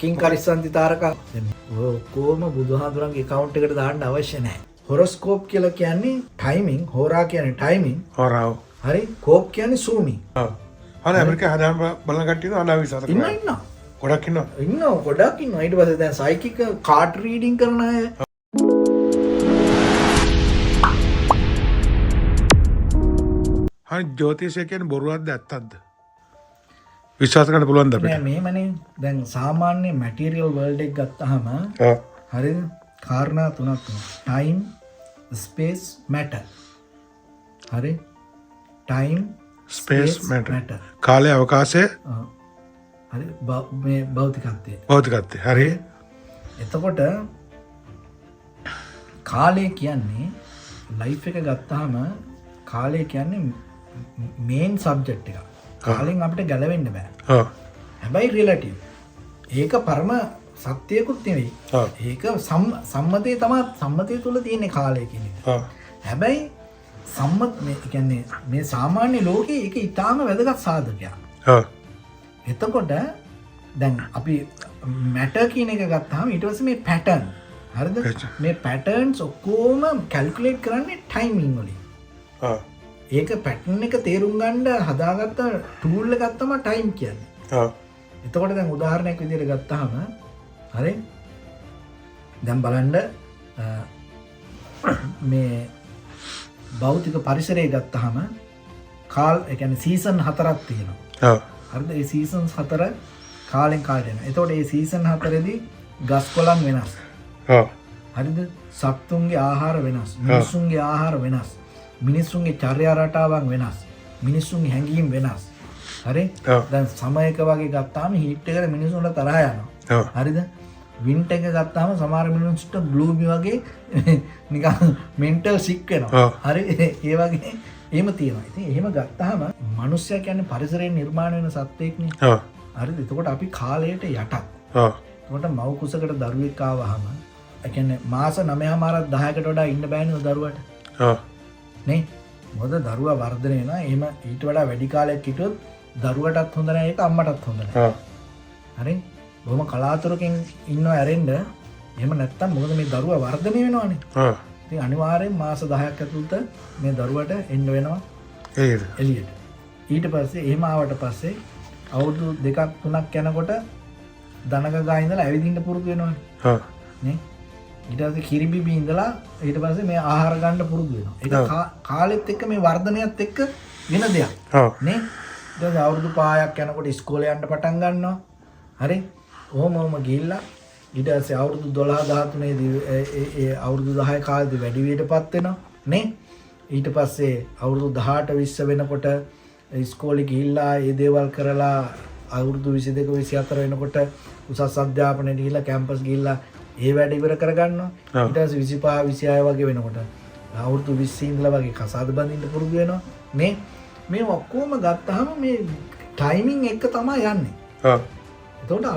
කින් කරිස්සන්ති තාරකා කොහොම බුදුහාඳුරන්ගේ account එකට දාන්න අවශ්‍ය නැහැ. හොරොස්කෝප් කියලා කියන්නේ ටයිමින්, හෝරා කියන්නේ ටයිමින්, හොරාව. හරි කෝප් කියන්නේ සූමින්. ඔව්. අර ඇමරිකා හදාම බලන කට්ටියද අනාවිසාර කරනවා. ඉන්නවා. ගොඩක් ඉන්නවා. ඉන්නවා ගොඩක් ඉන්නවා. ඊට පස්සේ දැන් සයිකික් කාඩ් රීඩින් කරන අය හරි ජ්‍යොතිෂය කියන්නේ බොරුවක්ද ඇත්තක්ද? විශ්වාස කරන්න පුළුවන්ද අපිට? නෑ මේමනේ දැන් සාමාන්‍ය මැටීරියල් වර්ල්ඩ් එක ගත්තාම හරිද? කාරණා තුනක් තියෙනවා. Time, space, matter. හරි? Time, space, matter. කාලය, අවකාශය, හරි මේ භෞතිකත්වය. භෞතිකත්වය. හරි. එතකොට කාලය කියන්නේ ලයිෆ් එක ගත්තාම කාලය කියන්නේ මේන් සබ්ජෙක්ට් එක. කාලෙන් අපිට ගැලවෙන්න බෑ. ඔව්. හැබැයි රිලටිව්. ඒක පරම සත්‍යයකුත් නෙවෙයි. ඒක සම්මතයේ තමයි සම්මතය තුල තියෙන කාලය කියන එක. හැබැයි සම්මත මේ කියන්නේ මේ සාමාන්‍ය ලෝකේ ඒක ඊටාම වැදගත් සාධකයක්. එතකොට දැන් අපි මැටර් කියන එක ගත්තාම ඊට පස්සේ මේ පැටර්න් හරිද? මේ පැටර්න්ස් ඔක්කොම කැල්කියුලේට් කරන්නේ ටයිමින් වලින්. ඒක පැටර්න් එක තේරුම් ගන්න හදාගත්ත ටූල් එකක් තමයි ටයිම් කියන්නේ. එතකොට දැන් උදාහරණයක් විදිහට ගත්තාම හරි දැන් බලන්න මේ භෞතික පරිසරය ගත්තාම ඒ කියන්නේ සීසන් 4ක් තියෙනවා. හරිද? ඒ සීසන්ස් 4 කාලෙන් කාලට එනවා. එතකොට මේ සීසන් 4ේදී ගස් කොළන් වෙනස්. හරිද? සත්තුන්ගේ ආහාර වෙනස්. මිනිසුන්ගේ ආහාර වෙනස්. මිනිස්සුන්ගේ චර්යා රටාවන් වෙනස්. මිනිස්සුන්ගේ හැඟීම් වෙනස්. හරි? දැන් සමයක වගේ ගත්තාම හීට් එකට මිනිස්සුන්ට තරහ යනවා. හරිද? වින්ටර් එක ගත්තාම සමහර මිනිස්සුන්ට බ්ලූමි වගේ නිකන් මෙන්ටල් සික් වෙනවා. හරි? ඒ වගේ එහෙම තියෙනවා. ඉතින් එහෙම ගත්තාම මිනිස්සයා කියන්නේ පරිසරයෙන් නිර්මාණය වෙන සත්වෙක්නේ. හරිද? එතකොට අපි කාලයට යටත්. එතකොට මව් කුසකට දරුවෙක් ආවහම ඒ කියන්නේ මාස 9මාරක් 10කට වඩා ඉන්න බෑනේ දරුවට. නේ මොකද දරුවා වර්ධනය වෙනවා. එහෙම ඊට වඩා වැඩි කාලයක් හිටියොත් දරුවටත් හොඳ නැහැ ඒක අම්මටත් හොඳ නැහැ. හරි? බොහොම කලාතුරකින් ඉන්නව ඇරෙන්න. එහෙම නැත්තම් මොකද මේ දරුවා වර්ධනය වෙනවනේ. ඉතින් අනිවාර්යෙන් මාස 10ක් ඇතුළත මේ දරුවට එන්න වෙනවා එළියට. ඊට පස්සේ එහෙම ආවට පස්සේ අවුරුදු 2ක් 3ක් යනකොට දනක ගා ඉඳලා ඇවිදින්න පුරුදු වෙනවනේ. නේ? ඊට පස්සේ කිරිබිබි ඉඳලා ඊට පස්සේ මේ ආහාර ගන්න පුරුදු වෙනවා. ඒක කාලෙත් එක්ක මේ වර්ධනයත් එක්ක වෙන දෙයක්. නේ? ඊට පස්සේ අවුරුදු 5ක් යනකොට ඉස්කෝලේ යන්න පටන් ගන්නවා. හරි? ඔහොම ගිහිල්ලා ඊට පස්සේ අවුරුදු 12 13 දී ඒ අවුරුදු 10 කාලෙදි වැඩි වියටපත් වෙනවා. නේ? ඊට පස්සේ අවුරුදු 18 20 වෙනකොට ඉස්කෝලේ ගිහිල්ලා ඒ දේවල් කරලා අවුරුදු 22 24 වෙනකොට උසස් අධ්‍යාපනයට ගිහිල්ලා කැම්පස් ගිහිල්ලා ඒ වැඩ ඉවර කරගන්නවා. ඊට පස්සේ 25 26 වගේ වෙනකොට අවුරුදු 20 ඉඳලා වගේ කසාද බඳින්න පුරුදු වෙනවා. මේ ඔක්කොම ගත්තාම මේ ටයිමින් එක තමයි යන්නේ. එතකොට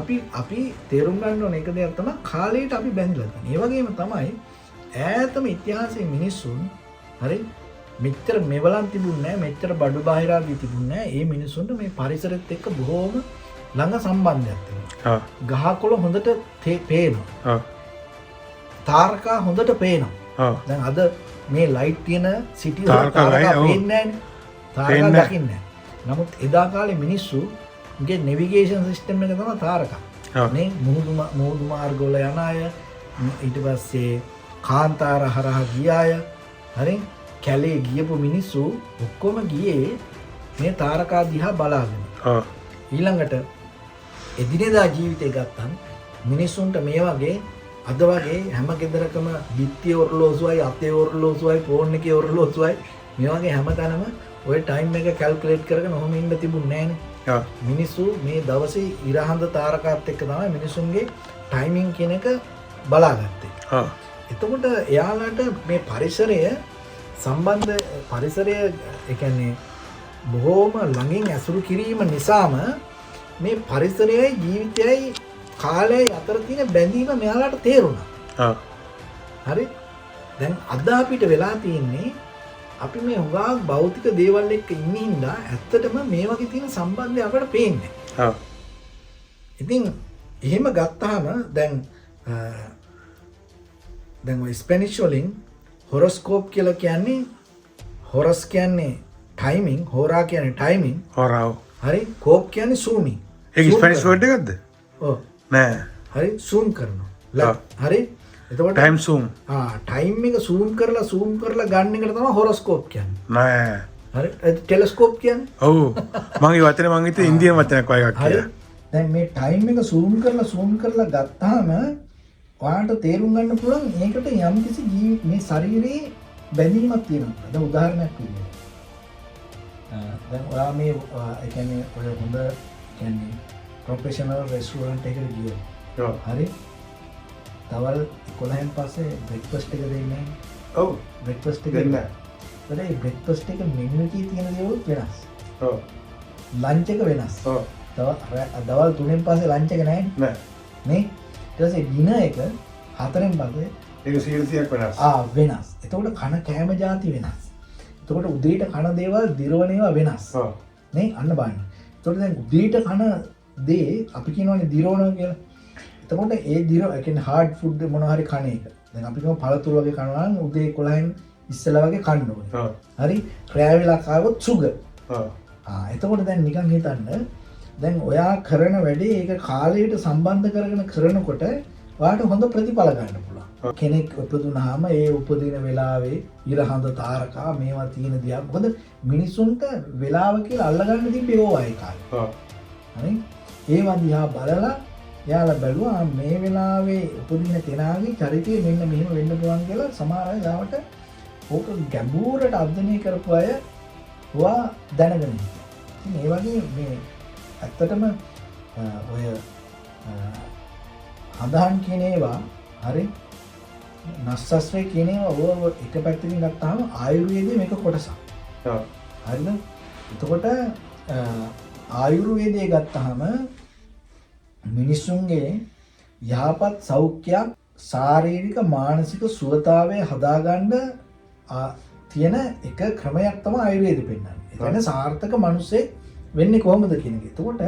අපි තේරුම් ගන්න ඕන එක දෙයක් තමයි කාලයට අපි බැඳලා තියෙන්නේ. ඒ වගේම තමයි ඈතම ඉතිහාසයේ මිනිස්සුන් හරි මෙච්චර මෙවලන් තිබුණේ නැහැ, මෙච්චර බඩු බාහිරාදී තිබුණේ නැහැ. ඒ මිනිස්සුන්ට මේ පරිසරෙත් එක්ක බොහොම ළඟ සම්බන්ධයක් තියෙනවා. ගහකොළ හොඳට පේනවා. තාරකා හොඳට පේනවා. දැන් අද මේ ලයිට් තියෙන සිටි වල තාරකා පේන්නේ නැහැනේ. තාරකා දකින්නේ නැහැ. නමුත් එදා කාලේ මිනිස්සුගේ নেভিගේෂන් සිස්ටම් එක තමයි තාරකා. මේ මුහුදු මාර්ගවල යන අය ඊට පස්සේ කාන්තාර හරහා ගිය අය හරි කැලේ ගියපු මිනිස්සු ඔක්කොම ගියේ මේ තාරකා දිහා බලාගෙන. ඊළඟට එදිනෙදා ජීවිතය ගත්තම මිනිස්සුන්ට මේ වගේ අද වගේ හැම ගෙදරකම බිත්තියේ ඔරලෝසුවයි අතේ ඔරලෝසුවයි ෆෝන් එකේ ඔරලෝසුවයි මේ වගේ හැමතැනම ඔය ටයිම් එක කැල්කියුලේට් කරගෙන ඔහොම ඉන්න තිබුණේ නැහනේ. මිනිස්සු මේ දවසේ ඉරහඳ තාරකාත් එක්ක තමයි මිනිසුන්ගේ ටයිමින් කියන එක බලාගත්තේ. එතකොට එයාලට මේ පරිසරය සම්බන්ධ පරිසරය ඒ කියන්නේ බොහෝම ළඟින් ඇසුරු කිරීම නිසාම මේ පරිසරයයි ජීවිතයයි කාලයයි අතර තියෙන බැඳීම මෙයාලට තේරුණා. හරි? දැන් අද අපිට වෙලා තියෙන්නේ අපි මේ හුඟක් භෞතික දේවල් එක්ක ඉන්න හින්දා ඇත්තටම මේ වගේ තියෙන සම්බන්ධය අපට පේන්නේ. ඉතින් එහෙම ගත්තාම දැන් ඔය ස්පැනිෂ් වලින් හොරොස්කෝප් කියලා කියන්නේ හොරස් කියන්නේ ටයිමින්, හෝරා කියන්නේ ටයිමින්, හොරාව. හරි කෝප් කියන්නේ සූමින්. ඒක ස්පැනිෂ් වර්ඩ් එකක්ද? ඔව්. නෑ. හරි සූම් කරනවා. හරි එතකොට ටයිම් සූම්. ටයිම් එක සූම් කරලා ගන්න එකට තමයි හොරොස්කෝප් කියන්නේ. නෑ. හරි ටෙලස්කෝප් කියන්නේ. ඔව්. මම ඒ වචනේ මං හිතුවේ ඉන්දියන් වචනයක් වගේ එකක් හරි කියලා. දැන් මේ ටයිම් එක සූම් කරලා ගත්තාම ඔයාලට තේරුම් ගන්න පුළුවන් මේකට යම්කිසි මේ ශරීරයේ බැඳීමක් තියෙනවා. දැන් උදාහරණයක් විදිහට. දැන් ඔයා මේ ඒ කියන්නේ ඔය හොඳ කියන්නේ ප්‍රොෆෙෂනල් රෙස්ටුරන්ට් එකකට ගියොත්. ඔව්. හරි. තවල් 11න් පස්සේ බ්‍රෙක්ෆාස්ට් එක දෙන්නේ. ඔව්. බ්‍රෙක්ෆාස්ට් එක දෙන්න. ඒ බ්‍රෙක්ෆාස්ට් එක මෙනු එකේ තියෙන දේවල් වෙනස්. ඔව්. ලන්ච් එක වෙනස්. ඔව්. දවල් 3න් පස්සේ ලන්ච් එක නැහැ නෑ. නේ. ඊට පස්සේ ඩිනර් එක 4න් පස්සේ ඒක 100ක් වෙනස්. වෙනස්. එතකොට කන කෑම જાති වෙනස්. එතකොට උදේට කන දේවල් දිරවන ඒවා වෙනස්. ඔව්. නේ අන්න බලන්න. එතකොට දැන් උදේට කන දේ අපි කියනවානේ දිරවනවා කියලා. එතකොට ඒ ඒ කියන්නේ හાર્ඩ් ෆුඩ් මොනවා හරි කන එක. දැන් අපි කියමු පළතුරු වගේ කනවා නම් උදේ 11න් ඉස්සෙල්ලා වගේ කන්න ඕනේ. ඔව්. හරි. රෑ වෙලා කාවොත් සුගර්. ඔව්. එතකොට දැන් නිකන් හිතන්න දැන් ඔයා කරන වැඩේ ඒක කාලයට සම්බන්ධ කරනකොට ඔයාට හොඳ ප්‍රතිඵල ගන්න පුළුවන්. කෙනෙක් උපදුනහම ඒ උපදින වෙලාවේ ඉරහඳ තාරකා මේවා තියෙන දිහා මොකද මිනිසුන්ට වෙලාව කියලා අල්ලගන්න තිබ්බේ ඕවා ඒ කාලේ. ඔව්. හරි. ඒවා දිහා බලලා යාලා බැලුවා මේ වෙලාවේ උපදින කෙනාගේ චරිතය මෙන්න මෙහෙම වෙන්න පුළුවන් කියලා සමහර අය යාවට ඕක ගැඹුරට අධ්‍යයනය කරපු අය ඔයා දැනගෙන ඉන්නවා. ඉතින් ඒ වගේ මේ ඇත්තටම ඔය හදාන් කියන ඒවා හරි නස්සස්ත්‍රය කියන ඒවා ඔය එක පැත්තකින් ගත්තාම ආයුර්වේදයේ මේක කොටසක්. ඔව්. හරිද? එතකොට ආයුර්වේදයේ ගත්තාම මිනිසුන්ගේ යහපත් සෞඛ්‍යයක් ශාරීරික මානසික සුවතාවය හදාගන්න තියෙන එක ක්‍රමයක් තමයි ආයුර්වේදෙ පෙන්නන්නේ. ඒ කියන්නේ සාර්ථක මිනිසෙක් වෙන්නේ කොහොමද කියන එක. එතකොට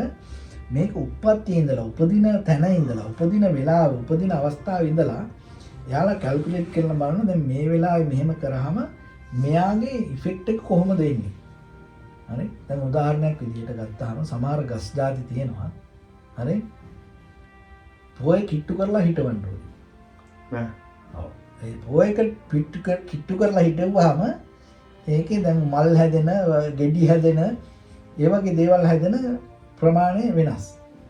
මේක උප්පත්තියේ ඉඳලා උපදින තැන ඉඳලා උපදින වෙලාව උපදින අවස්ථාවේ ඉඳලා යාලා කැල්කියුලේට් කරලා බලන්න දැන් මේ වෙලාවේ මෙහෙම කරාම මෙයාගේ ඉෆෙක්ට් එක කොහොමද එන්නේ. හරි. දැන් උදාහරණයක් විදිහට ගත්තාම සමහර ගස් ಜಾති තියෙනවා. හරි. පොය කිට්ටු කරලා හිටවන්න ඕනේ. නෑ. ඔව්. ඒ පොයක කිට්ටු කරලා හිටවුවාම ඒකේ දැන් මල් හැදෙන, ගෙඩි හැදෙන, ඒ වගේ දේවල් හැදෙන ප්‍රමාණය වෙනස්.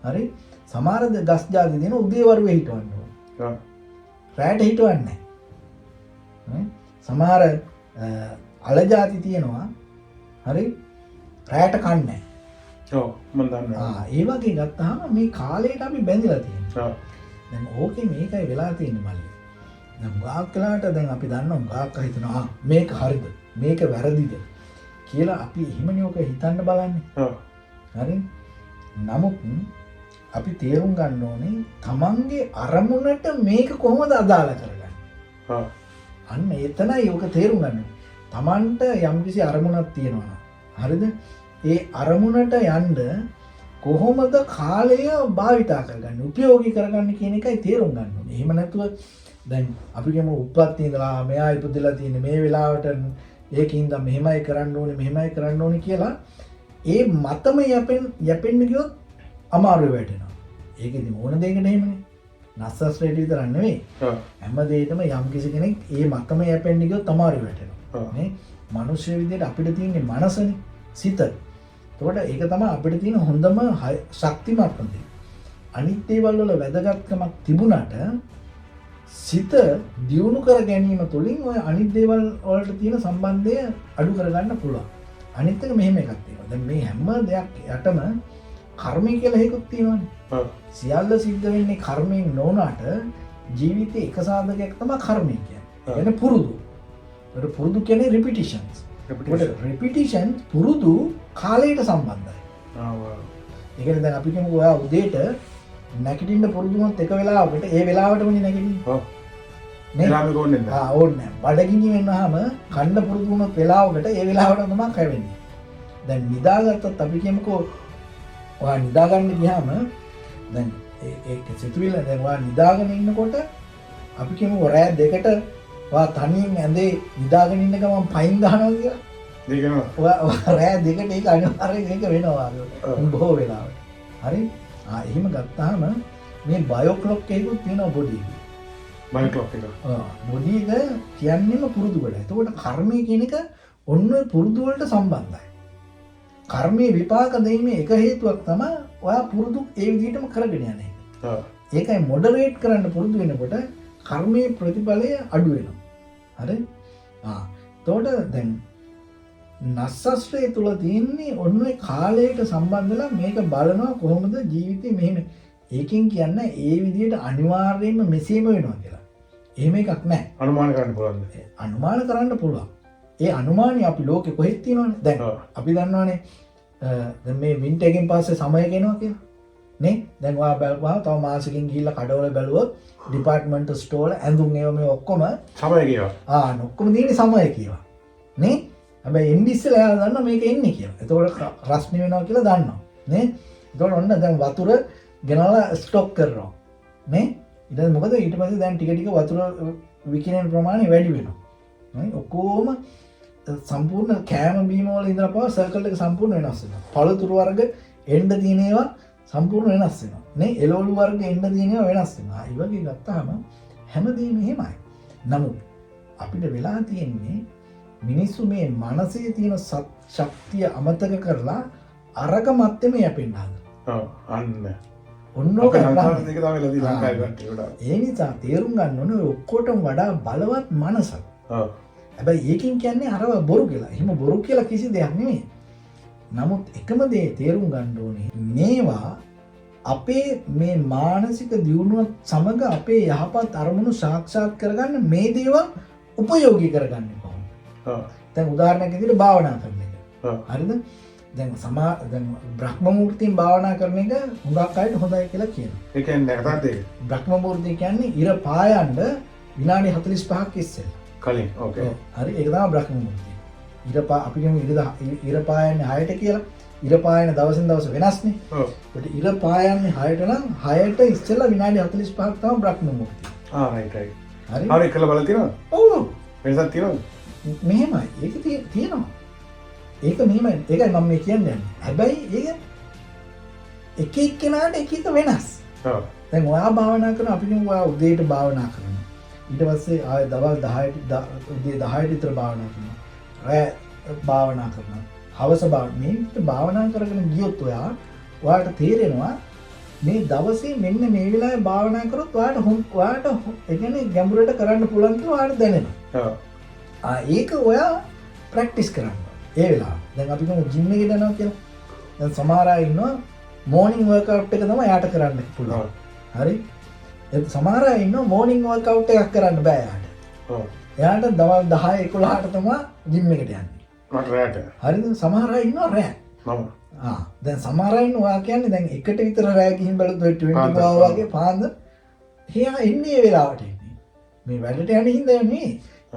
හරි. සමහර ගස් ಜಾති දෙන උදේවරුේ හිටවන්න ඕනේ. ඔව්. රැට හිටවන්නේ නැහැ. සමහර අල ಜಾති තියෙනවා. හරි. රැට කන්නේ නැහැ. ඔව් මම දන්නවා. ඒ වගේ ගත්තාම මේ කාලයට අපි බැඳිලා තියෙනවා. ඔව්. දැන් ඕකේ මේකයි වෙලා තියෙන්නේ මල්ලි. දැන් ගාක් කලාට දැන් අපි දන්නවා ගාක් හිතනවා මේක හරිද මේක වැරදිද කියලා අපි එහෙමනේ ඔක හිතන්න බලන්නේ. ඔව්. හරි. නමුත් අපි තේරුම් ගන්න ඕනේ තමන්ගේ අරමුණට මේක කොහොමද අදාළ කරගන්නේ. ඔව්. අන්න එතනයි ඔක තේරුම් ගන්න. තමන්ට යම්කිසි අරමුණක් තියෙනවා. හරිද? ඒ අරමුණට යන්න කොහොමද කාලය භාවිතා කරගන්නේ උපයෝගී කරගන්න කියන එකයි තේරුම් ගන්න ඕනේ. එහෙම නැතුව දැන් අපි කියමු උප්පත්තියේ ඉඳලා මෙයා ඉපදෙලා තියෙන්නේ මේ වෙලාවට ඒකින්ද මෙහෙමයි කරන්න ඕනේ කියලා ඒ මතම යැපෙන්න ගියොත් අමාරු වෙටෙනවා. ඒකෙදි මොන දෙයකට එහෙමනේ. නස්සස්ත්‍රේට විතරක් නෙවෙයි. ඔව්. හැම දෙයකම යම්කිසි කෙනෙක් ඒ මතම යැපෙන්න ගියොත් අමාරු වෙටෙනවා. නේ? මිනිස්සු විදිහට අපිට තියෙන්නේ මනසනේ, සිත. එතකොට ඒක තමයි අපිට තියෙන හොඳම ශක්තිමත්ම දේ. අනිත් දේවල් වල වැදගත්කමක් තිබුණාට සිත දියුණු කර ගැනීම තුළින් ඔය අනිත් දේවල් වලට තියෙන සම්බන්ධය අඩු කරගන්න පුළුවන්. අනිත් එක මෙහෙම එකක් තියෙනවා. දැන් මේ හැම දෙයක් යටම කර්මය කියලා එකක් තියෙනවානේ. ඔව්. සියල්ල සිද්ධ වෙන්නේ කර්මයෙන් නොවුනාට ජීවිතේ එක සාධකයක් තමයි කර්මය කියන්නේ. ඒ කියන්නේ පුරුදු. ඒකට පුරුදු කියන්නේ repetitions. repetition පුරුදු කාලයට සම්බන්ධයි. ඔව්. ඒ කියන්නේ දැන් අපි කියමුකෝ ඔයා උදේට නැගිටින්න පුරුදු වුණොත් එක වෙලාවකට ඒ වෙලාවටමනේ නැගිටින්නේ. ඔව්. වෙලාවෙ ඕනේ නැහැ. ඕනේ නැහැ. බඩගිනි වෙනවාම කන්න පුරුදු වුණොත් වෙලාවකට ඒ වෙලාවට තමයි කැවෙන්නේ. දැන් නිදාගත්තත් අපි කියමුකෝ ඔයා නිදා ගන්න ගියාම දැන් ඒක සිතුවිල්ල දැන් ඔයා නිදාගෙන ඉන්නකොට අපි කියමු රෑ 2ට ඔයා තනියෙන් ඇඳේ නිදාගෙන ඉන්න ගමන් පයින් ගහනවා කියලා. දෙකනවා. ඔයා රෑ 2ට ඒක අනිවාර්යෙන් ඒක වෙනවා බොහෝ වෙලාවට. හරි? එහෙම ගත්තාම මේ බයෝ ක්ලොක් එකකුත් තියෙනවා බොඩි එකේ. බයෝ ක්ලොක් එක. බොඩි එක කියන්නේම පුරුදු වැඩ. එතකොට කර්මය කියන එක ඔන්න ඔය පුරුදු වලට සම්බන්ධයි. කර්මයේ විපාක දෙීමේ එක හේතුවක් තමයි ඔයා පුරුදු ඒ විදිහටම කරගෙන යන්නේ. ඒකයි මොඩරේට් කරන්න පුරුදු වෙනකොට කර්මයේ ප්‍රතිඵලය අඩු වෙනවා. හරි? එතකොට දැන් නස්සස්ත්‍රය තුල තියෙන්නේ ඔන්න ඔය කාලයට සම්බන්ධලා මේක බලනවා කොහොමද ජීවිතේ මෙහෙම. ඒකෙන් කියන්නේ ඒ විදිහට අනිවාර්යයෙන්ම මෙසේම වෙනවා කියලා. එහෙම එකක් නැහැ. අනුමාන කරන්න පුළුවන්ද? අනුමාන කරන්න පුළුවන්. ඒ අනුමානිය අපි ලෝකෙ කොහෙද තියෙනවනේ. දැන් අපි දන්නවනේ දැන් මේ වින්ටර් එකෙන් පස්සේ සමය කෙනවා කියලා. නේ? දැන් ඔයා බලපුවා තව මාසෙකින් ගිහිල්ලා කඩවල බැලුවොත් ඩිපාර්ට්මන්ට් ස්ටෝර් ඇඳුම් ඒව මේ ඔක්කොම සමය කියවා. ඔක්කොම තියෙන්නේ සමය කියවා. නේ? හැබැයි එන්නේ ඉස්සෙල්ලා එයා දන්නවා මේක එන්නේ කියලා. එතකොට රස්නි වෙනවා කියලා දන්නවා. නේ? එතකොට ඔන්න දැන් වතුර ගෙනලා ස්ටොක් කරනවා. නේ? ඊට මොකද ඊට පස්සේ දැන් ටික ටික වතුර විකිරෙන ප්‍රමාණය වැඩි වෙනවා. නේ? ඔක්කොම සම්පූර්ණ කෑම බීම වල ඉඳලා පාව සර්කල් එක සම්පූර්ණ වෙනස් වෙනවා. පළතුරු වර්ග එන්න තියෙන ඒවා සම්පූර්ණ වෙනස් වෙනවා. නේ? එළවලු වර්ග එන්න තියෙන ඒවා වෙනස් වෙනවා. ඒ වගේ ගත්තාම හැමදේම එහෙමයි. නමුත් අපිට වෙලා තියෙන්නේ මිනිස්සු මේ මනසේ තියෙන ශක්තිය අමතක කරලා අරක මැත්තේම යැපෙන්න හදනවා. අන්න. ඔන්න ඔක සංස්කාර දෙක තමයි ලදී ලංකාවේ කට්ටිය වඩා. ඒ නිසා තේරුම් ගන්න ඕනේ ඔක්කොටම වඩා බලවත් මනසක්. හැබැයි ඒකින් කියන්නේ අරව බොරු කියලා. එහෙම බොරු කියලා කිසි දෙයක් නෙමෙයි. නමුත් එකම දේ තේරුම් ගන්න ඕනේ මේවා අපේ මේ මානසික දියුණුවත් සමග අපේ යහපත් අරමුණු සාක්ෂාත් කරගන්න මේ දේවල් උපයෝගී කරගන්නේ කොහොමද? දැන් උදාහරණයක් විදිහට භාවනා කරන එක. හරිද? දැන් බ්‍රහ්ම මූර්තියෙන් භාවනා කරන එක හුඟක් අයට හොඳයි කියලා කියනවා. ඒ කියන්නේ නැකතත් ඒක. බ්‍රහ්ම මූර්තිය කියන්නේ ඉර පායන්න විනාඩි 45ක් ඉස්සෙල්ලා. කලින්. ඕකේ. හරි ඒක තමයි බ්‍රහ්ම මූර්තිය. අපි කියමු ඉර පායන්නේ 6ට කියලා. ඉර පායන දවසින් දවස වෙනස්නේ. ඔව්. ඒකට ඉර පායන්නේ 6ට නම් 6ට ඉස්සෙල්ලා විනාඩි 45ක් තමයි බ්‍රහ්ම මූර්තිය. රයිට්. හරි. හරි කළ බලලා තියෙනවද? ඔව්. වෙනසක් තියෙනවද? මෙහෙමයි. ඒක තියෙනවා. ඒක මෙහෙමයි. ඒකයි මම මේ කියන්නේ. හැබැයි ඒක එක එක්කෙනාට එක එක වෙනස්. දැන් ඔයා භාවනා කරන අපි කියමු ඔයා උදේට භාවනා කරනවා. ඊට පස්සේ ආය දවල් 10ට උදේ 10ට විතර භාවනා කරනවා. රෑ භාවනා කරනවා. හවස භාවනා කරගෙන ගියොත් ඔයාට තේරෙනවා මේ දවසේ මෙන්න මේ වෙලාවේ භාවනා කරොත් ඔයාට ඒ කියන්නේ ගැඹුරට කරන්න පුළුවන් කියලා ඔයාට දැනෙනවා. ඒක ඔයා ප්‍රැක්ටිස් කරන්න. ඒ වෙලාව. දැන් අපි කොහොමද ජිම් එකේ යනවා කියලා. දැන් සමහර අය ඉන්නවා මෝර්නින් වර්ක්අවුට් එක තමයි යාට කරන්න පුළුවන්. හරි? ඒ සමහර අය ඉන්නවා මෝර්නින් වර්ක්අවුට් එකක් කරන්න බෑ යාට. එයාට දවල් 10 11ට තමයි ජිම් එකට යන්නේ. මට රැට. හරිද? සමහර අය ඉන්නවා රෑ. මම. දැන් සමහර අය ඉන්නවා කියන්නේ දැන් එකට විතර රෑ ගිහින් බලද්දි 24 වගේ පාන්දර එයා ඉන්නේ ඒ වෙලාවට ඉන්නේ. මේ වැඩට යන හින්දා නෙමෙයි.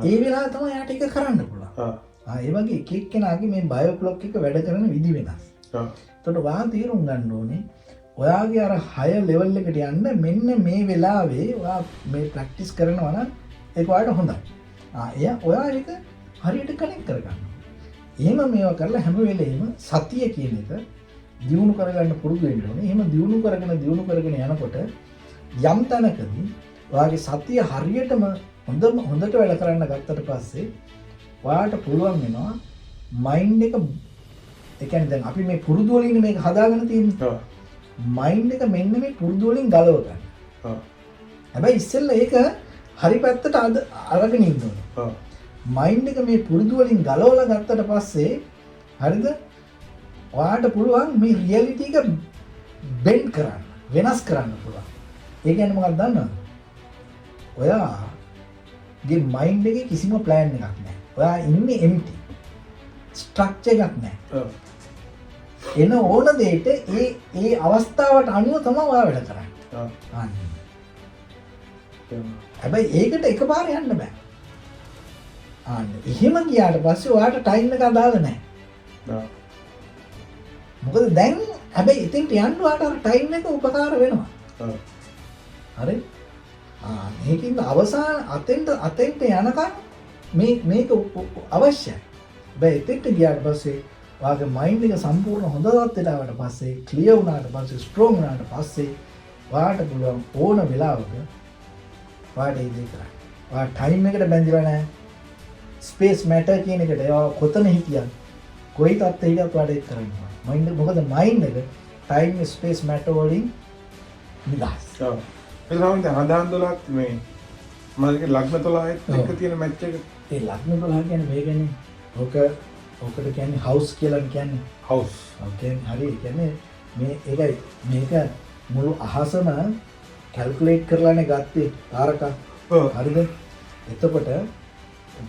ඒ වෙලාව තමයි යාට ඒක කරන්න පුළුවන්. ඒ වගේ එක එක්කෙනාගේ මේ බයෝ ක්ලොක් එක වැඩ කරන විදි වෙනස්. එතකොට ඔයා තේරුම් ගන්න ඕනේ ඔයාගේ අර 6 ලෙවල් එකට යන්න මෙන්න මේ වෙලාවේ ඔයා මේ ප්‍රැක්ටිස් කරනවා නම් ඒක ඔයාලට හොඳයි. ඔයා ඒක හරියට කනෙක්ට් කරගන්න. එහෙම මේවා කරලා හැම වෙලෙම සතිය කියන එක දියුණු කරගන්න පුරුදු වෙන්න ඕනේ. එහෙම දියුණු කරගෙන යනකොට යම් තැනකදී ඔයාගේ සතිය හරියටම හොඳට වැඩ කරන්න ගත්තට පස්සේ ඔයාට පුළුවන් වෙනවා මයින්ඩ් එක ඒ කියන්නේ දැන් අපි මේ පුරුදු වලින් මේක හදාගෙන තියෙන්නේ. මයින්ඩ් එක මෙන්න මේ පුරුදු වලින් ගලව ගන්න. හැබැයි ඉස්සෙල්ලා ඒක හරි පැත්තට අරගෙන ඉන්න ඕනේ. මයින්ඩ් එක මේ පුරුදු වලින් ගලවලා ගත්තට පස්සේ හරිද? ඔයාට පුළුවන් මේ රියැලිටි එක බෙන්ඩ් කරන්න, වෙනස් කරන්න පුළුවන්. ඒ කියන්නේ මොකක්ද දන්නවද? ඔයාගේ මයින්ඩ් එකේ කිසිම ප්ලෑන් එකක් නැහැ. ඔයා ඉන්නේ එම්ටි. ස්ට්‍රක්චර් එකක් නැහැ. එන ඕන දෙයට ඒ අවස්ථාවට අනුව තමයි ඔයා වැඩ කරන්නේ. හැබැයි ඒකට එකපාර යන්න බෑ. එහෙම ගියාට පස්සේ ඔයාට ටයිම් එක අදාළ නැහැ. මොකද දැන් හැබැයි ඉතින් යන්න ඔයාට ටයිම් එක උපකාර වෙනවා. ඔව්. හරි මේකින් අවසාන අතෙන්ට යනකම් මේක අවශ්‍යයි. හැබැයි එතෙන්ට ගියාට පස්සේ වාගේ මයින්ඩ් එක සම්පූර්ණ හොඳ තත්ත්වයට ආවට පස්සේ ක්ලියර් වුණාට පස්සේ ස්ට්‍රෝං වුණාට පස්සේ වාට පුළුවන් ඕන වෙලාවක වාට ඒ දේ කරන්න. වා ටයිම් එකට බැඳිලා නැහැ. ස්පේස් මැටර් කියන එකට ඒවා කොතන හිටියත් කොයි තත්ත්වෙ හිටියත් වාට ඒක කරන්න ඕන. මයින්ඩ් මොකද මයින්ඩ් එක ටයිම් ස්පේස් මැටර් වලින් නිදහස්. ඔව්. එතකොට හදාන් 12ත් මේ මාගේ ලග්න 12ත් එක තියෙන මැච් එක. ඒ ලග්න 12 කියන්නේ මේ කියන්නේ ඔකට කියන්නේ හවුස් කියලා කියන්නේ. හවුස්. ඔකේ හරි කියන්නේ මේක මුළු අහසම කැල්කියුලේට් කරලානේ ගත්තේ තාරකා. හරිද? එතකොට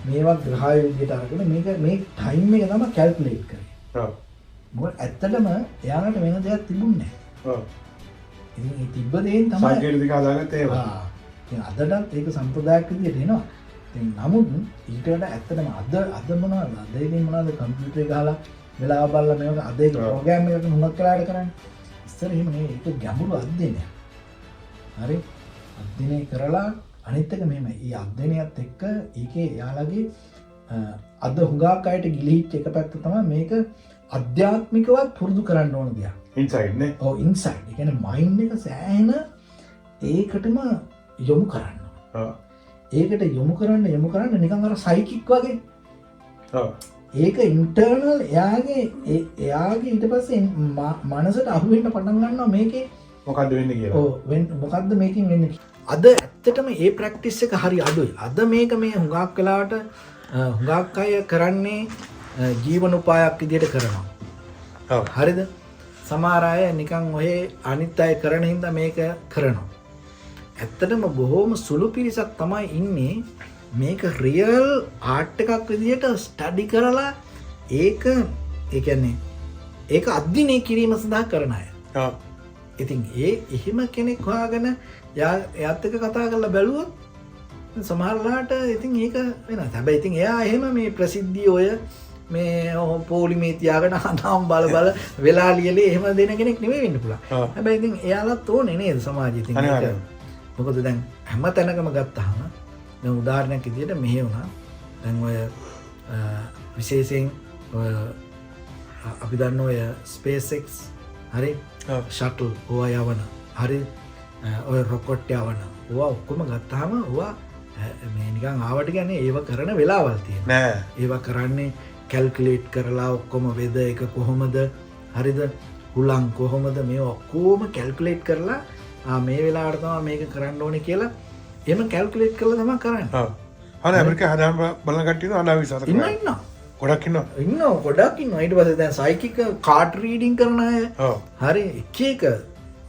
මේවා ග්‍රහය විදිහට අරගෙන මේ ටයිම් එක තමයි කැල්කියුලේට් කරන්නේ. ඔව්. මොකද ඇත්තටම එයාලට වෙන දෙයක් තිබුණේ නැහැ. ඔව්. ඉතින් ඒ තිබ්බ දේෙන් තමයි සංකේතික හදාගත්තේ ඒවා. ඉතින් අදටත් ඒක සම්ප්‍රදායක් විදිහට එනවා. ඉතින් නමුත් ඊට වඩා ඇත්තටම අද මොනවද? අද ඉතින් මොනවද කම්පියුටරේ ගහලා වෙලාව බලලා මේක අද ඒක ප්‍රෝග්‍රෑම් එකක හුඟක් වෙලාට කරන්නේ. ඉස්සර එහෙම නෙවෙයි. ඒක ගැඹුරු අධ්‍යයනයක්. හරි? අධ්‍යයනය කරලා අනිත් එක මෙහෙමයි. මේ අධ්‍යයනයත් එක්ක ඒකේ යාළගේ අද හුඟක් අයට ගිලිහිච්ච එක පැත්ත තමයි මේක අධ්‍යාත්මිකවත් පුරුදු කරන්න ඕන දෙයක්. ඉන්සයිඩ් නේ. ඔව් ඉන්සයිඩ්. ඒ කියන්නේ මයින්ඩ් එක සෑහෙන ඒකටම යොමු කරන්න. ඔව්. ඒකට යොමු කරන්න නිකන් අර සයිකික් වගේ. ඔව්. ඒක ඉන්ටර්නල් එයාගේ ඊට පස්සේ මනසට අහු වෙන්න පටන් ගන්නවා මේකේ මොකද්ද වෙන්නේ කියලා. ඔව් මොකද්ද මේකෙන් වෙන්නේ. අද ඇත්තටම මේ ප්‍රැක්ටිස් එක හරි අඩුයි. අද මේක මේ හුඟක් වෙලාවට හුඟක් අය කරන්නේ ජීවනෝපායක් විදිහට කරනවා. ඔව්. හරිද? සමහර අය නිකන් ඔහේ අනිත් අය කරන හින්දා මේක කරනවා. ඇත්තටම බොහොම සුළු පිරිසක් තමයි ඉන්නේ මේක රියල් ආර්ට් එකක් විදිහට ස්ටඩි කරලා ඒක ඒ කියන්නේ ඒක අධ්‍යයනය කිරීම සඳහා කරන අය. ඔව්. ඉතින් එහෙම කෙනෙක් හොයාගෙන එයාත් එක්ක කතා කරලා බැලුවොත් සමහරලාට ඉතින් ඒක වෙනවා. හැබැයි ඉතින් එයා එහෙම මේ ප්‍රසිද්ධිය ඔය මේ පොලිමේ තියාගෙන අනාම් බල වෙලා ලියලේ එහෙම දෙන කෙනෙක් නෙවෙයි වෙන්න පුළුවන්. හැබැයි ඉතින් එයාලත් ඕනේ නේද සමාජයේ ඉතින් ඒක. මොකද දැන් හැම තැනකම ගත්තාම දැන් උදාහරණයක් විදිහට මෙහෙ වුණා. දැන් ඔය විශේෂයෙන් ඔය අපි දන්න ඔය SpaceX හරි ෂටල් ඔය යවන හරි ඔය රොකට් යවන ඔවා ඔක්කොම ගත්තාම ඔවා මේ නිකන් ආවට කියන්නේ ඒව කරන වෙලාවල් තියෙනවා. නෑ. ඒව කරන්නේ කැල්කියුලේට් කරලා ඔක්කොම වෙද එක කොහොමද හරිද හුලං කොහොමද මේ ඔක්කොම කැල්කියුලේට් කරලා මේ වෙලාවට තමයි මේක කරන්න ඕනේ කියලා එහෙම කැල්කියුලේට් කරලා තමයි කරන්නේ. ඔව්. අර ඇමරිකාවේ හදාම බලන කට්ටිය අනාවිසාර කරනවා. ඉන්නවා. ගොඩක් ඉන්නවා. ගොඩක් ඉන්නවා. ඊට පස්සේ දැන් සයිකික් කාඩ් රීඩින් කරන අය. ඔව්. හරි එක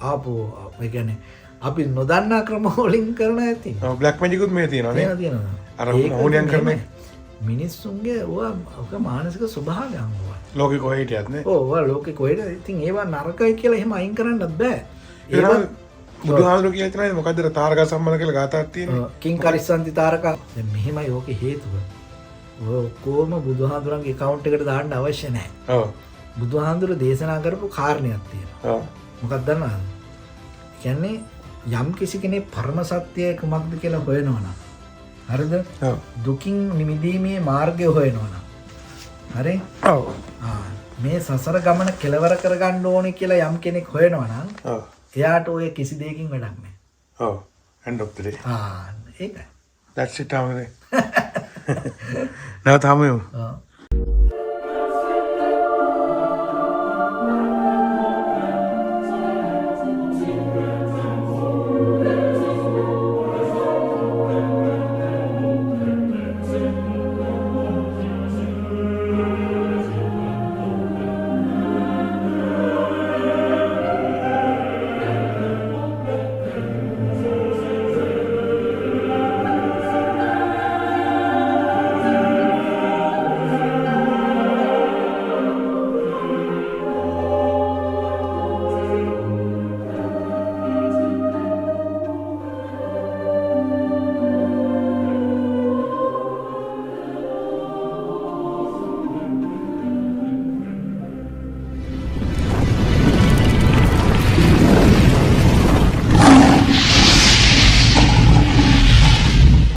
ආපෝ ඒ කියන්නේ අපි නොදන්නා ක්‍රම වලින් කරන ඇති. ඔව් බ්ලැක් මැජිකුත් මේ තියෙනවා නේ. තියෙනවා. අර මොහොනියන් කරන්නේ මිනිස්සුන්ගේ ඔක මානසික ස්වභාවයන් ඔවා. ලෝකෙ කොහෙ හිටියත් නේ. ඔව් ඔවා ලෝකෙ කොහෙද ඉතින් ඒවා නරකයි කියලා එහෙම අයින් කරන්නත් බෑ. ඒවා බුදුහාමුදුරුවෝ කියලා තියෙනවා මොකද්ද තාරකා සම්බන්ධ කියලා ගාතාවක් තියෙනවා. කිං කරිස්සන්ති තාරකා. දැන් මෙහෙමයි ඕකේ හේතුව. ඔය කොහොම බුදුහාමුදුරන්ගේ account එකට දාන්න අවශ්‍ය නැහැ. ඔව්. බුදුහාමුදුරුවෝ දේශනා කරපු කාරණයක් තියෙනවා. ඔව්. මොකක්ද දන්නවද? කියන්නේ යම් කිසි කෙනෙක් පරම සත්‍යය කුමක්ද කියලා හොයනවා නම් හරිද? ඔව්. දුකින් නිමිදීමේ මාර්ගය හොයනවා නම් හරි? ඔව්. මේ සසර ගමන කෙලවර කරගන්න ඕනේ කියලා යම් කෙනෙක් හොයනවා නම් ඔව්. එයාට ඔය කිසි දෙයකින් වැඩක් නැහැ. ඔව්. end of the day. ඒකයි. That's it. Now, Thamu.